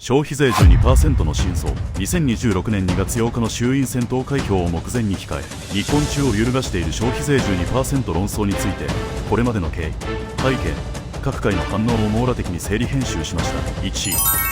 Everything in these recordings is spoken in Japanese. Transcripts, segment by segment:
消費税 12% の真相。2026年2月8日の衆院選投開票を目前に控え、日本中を揺るがしている消費税 12% 論争について、これまでの経緯、背景、各界の反応を網羅的に整理編集しました。1、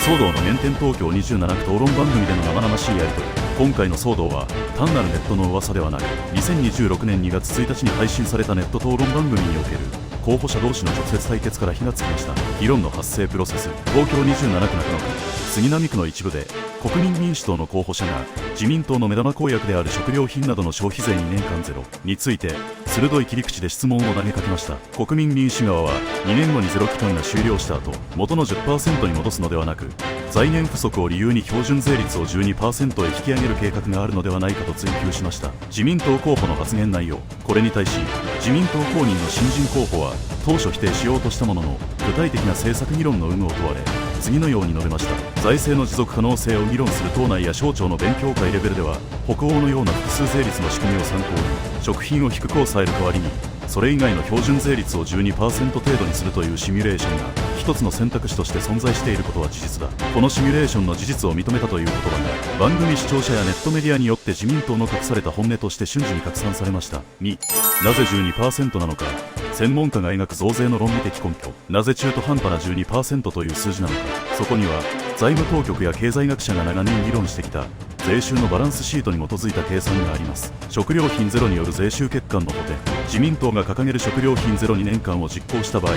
騒動の原点。東京27区討論番組での生々しいやり取り。今回の騒動は単なるネットの噂ではなく、2026年2月1日に配信されたネット討論番組における候補者同士の直接対決から火がつきました。議論の発生プロセス。東京27区中野区、杉並区の一部で国民民主党の候補者が自民党の目玉公約である食料品などの消費税2年間ゼロについて鋭い切り口で質問を投げかけました。国民民主側は2年後にゼロ期間が終了した後、元の 10% に戻すのではなく、財源不足を理由に標準税率を 12% へ引き上げる計画があるのではないかと追及しました。自民党候補の発言内容。これに対し自民党公認の新人候補は当初否定しようとしたものの、具体的な政策議論の有無を問われ次のように述べました。財政の持続可能性を議論する党内や省庁の勉強会レベルでは、北欧のような複数税率の仕組みを参考に食品を低く抑える代わりにそれ以外の標準税率を 12% 程度にするというシミュレーションが一つの選択肢として存在していることは事実だ。このシミュレーションの事実を認めたという言葉が番組視聴者やネットメディアによって自民党の隠された本音として瞬時に拡散されました。2、なぜ 12% なのか。専門家が描く増税の論理的根拠。なぜ中途半端な 12% という数字なのか。そこには財務当局や経済学者が長年議論してきた税収のバランスシートに基づいた計算があります。食料品ゼロによる税収欠陥の補填。自民党が掲げる食料品ゼロ2年間を実行した場合、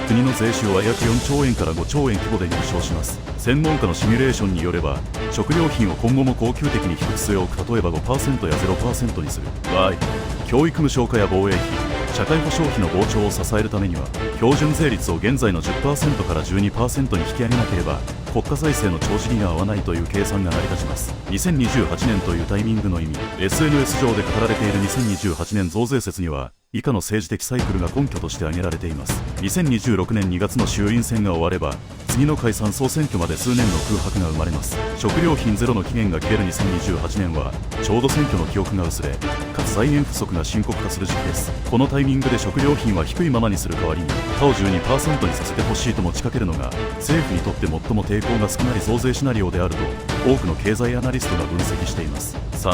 国の税収は約4兆円から5兆円規模で減少します。専門家のシミュレーションによれば、食料品を今後も恒久的に低く据え置く、例えば 5% や 0% にする場合、教育無償化や防衛費、社会保障費の膨張を支えるためには、標準税率を現在の 10% から 12% に引き上げなければ国家財政の帳尻が合わないという計算が成り立ちます。2028年というタイミングの意味。 SNS 上で語られている2028年増税説には以下の政治的サイクルが根拠として挙げられています。2026年2月の衆院選が終われば、次の解散総選挙まで数年の空白が生まれます。食料品ゼロの期限が切れる2028年はちょうど選挙の記憶が薄れ、かつ財源不足が深刻化する時期です。このタイミングで食料品は低いままにする代わりに他を 12% にさせてほしいと持ちかけるのが政府にとって最も抵抗が少ない増税シナリオであると多くの経済アナリストが分析しています。3、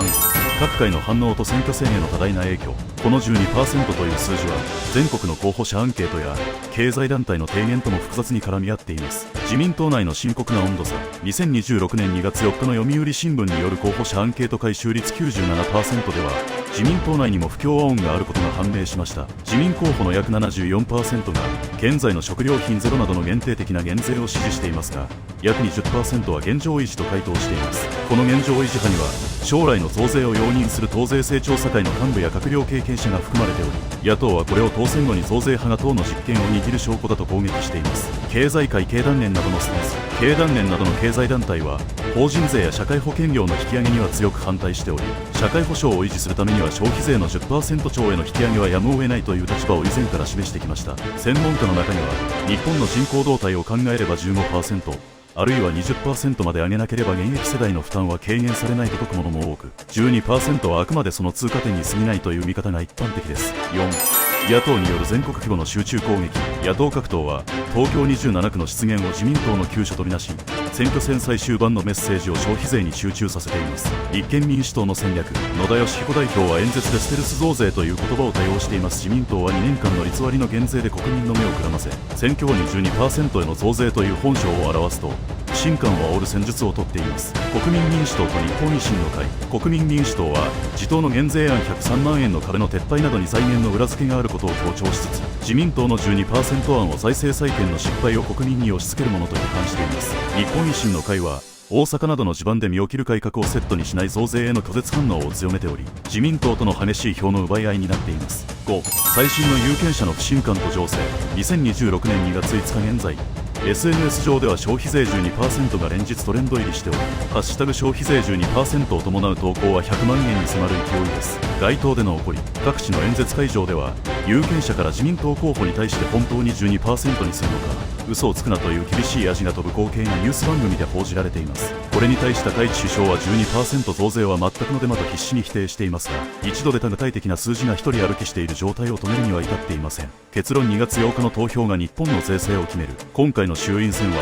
各界の反応と選挙戦への多大な影響。この 12% という数字は全国の候補者アンケートや経済団体の提言とも複雑に絡み合っています。自民党内の深刻な温度差。2026年2月4日の読売新聞による候補者アンケート回収率 97% では自民党内にも不協和音があることが判明しました。自民候補の約 74% が現在の食料品ゼロなどの限定的な減税を支持していますが、約 20% は現状維持と回答しています。この現状維持派には将来の増税を容認する党税制調査会の幹部や閣僚経験者が含まれており、野党はこれを当選後に増税派が党の実権を握る証拠だと攻撃しています。経済界経団連などのスタンス。経団連などの経済団体は法人税や社会保険料の引き上げには強く反対しており、社会保障を維持するためには消費税の 10% 超への引き上げはやむを得ないという立場を以前から示してきました。専門家の中には日本の人口動態を考えれば 15%あるいは 20% まで上げなければ現役世代の負担は軽減されないと説く者も多く、 12% はあくまでその通過点に過ぎないという見方が一般的です。4、野党による全国規模の集中攻撃。野党各党は東京27区の失言を自民党の急所とみなし、選挙戦最終盤のメッセージを消費税に集中させています。立憲民主党の戦略。野田佳彦代表は演説でステルス増税という言葉を多用しています。自民党は2年間の偽りの減税で国民の目をくらませ、選挙後に 12% への増税という本性を表すと不信感を煽る戦術をとっています。国民民主党と日本維新の会。国民民主党は自党の減税案103万円の壁の撤廃などに財源の裏付けがあることを強調しつつ、自民党の 12% 案は財政再建の失敗を国民に押し付けるものと批判しています。日本維新の会は大阪などの地盤で身を切る改革をセットにしない増税への拒絶反応を強めており、自民党との激しい票の奪い合いになっています。5、最新の有権者の不信感と情勢。2026年2月5日現在、SNS 上では消費税 12% が連日トレンド入りしており、ハッシュタグ消費税 12% を伴う投稿は100万件に迫る勢いです。街頭での起こり。各地の演説会場では有権者から自民党候補に対して本当に 12% にするのか、嘘をつくなという厳しいヤジが飛ぶ光景がニュース番組で報じられています。これに対し高市首相は 12% 増税は全くのデマと必死に否定していますが、一度出た具体的な数字が一人歩きしている状態を止めるには至っていません。結論、2月8日の投票が日本の税制を決める。今回の衆院選は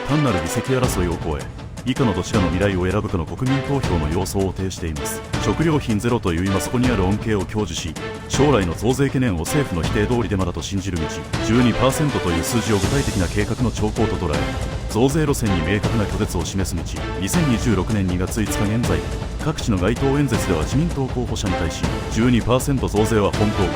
単なる議席争いを超え、以下のどちらの未来を選ぶかの国民投票の要素を呈しています。食料品ゼロという今そこにある恩恵を享受し、将来の増税懸念を政府の否定通りデマだと信じる道、12% という数字を具体的な計画の兆候と捉え、増税路線に明確な拒絶を示す道。2026年2月5日現在、各地の街頭演説では自民党候補者に対し 12% 増税は本当か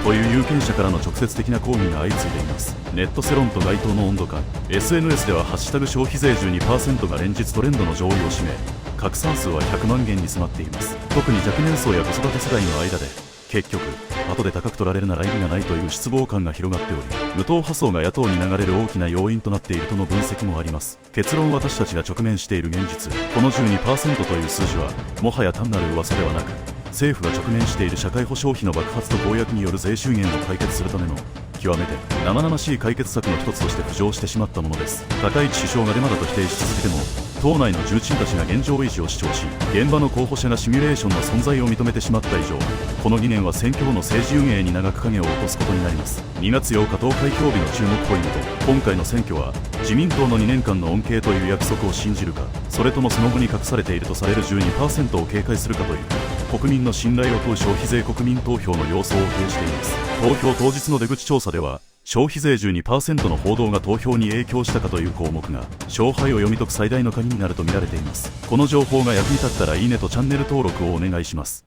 という有権者からの直接的な抗議が相次いでいます。ネット世論と街頭の温度感、 SNS ではハッシュタグ消費税 12% が連日トレンドの上位を占め、拡散数は100万件に迫っています。特に若年層や子育て世代の間で、結局後で高く取られるなら意味がないという失望感が広がっており、無党派層が野党に流れる大きな要因となっているとの分析もあります。結論、私たちが直面している現実、この 12% という数字はもはや単なる噂ではなく、政府が直面している社会保障費の爆発と公約による税収減を解決するための極めて生々しい解決策の一つとして浮上してしまったものです。高市首相がデマだと否定し続けても、党内の重鎮たちが現状維持を主張し、現場の候補者がシミュレーションの存在を認めてしまった以上、この疑念は選挙後の政治運営に長く影を落とすことになります。2月8日投開票日の注目ポイント、今回の選挙は自民党の2年間の恩恵という約束を信じるか、それともその後に隠されているとされる 12% を警戒するかという国民の信頼を問う消費税国民投票の様相を呈しています。投票当日の出口調査では、消費税 12% の報道が投票に影響したかという項目が勝敗を読み解く最大の鍵になると見られています。この情報が役に立ったらいいねとチャンネル登録をお願いします。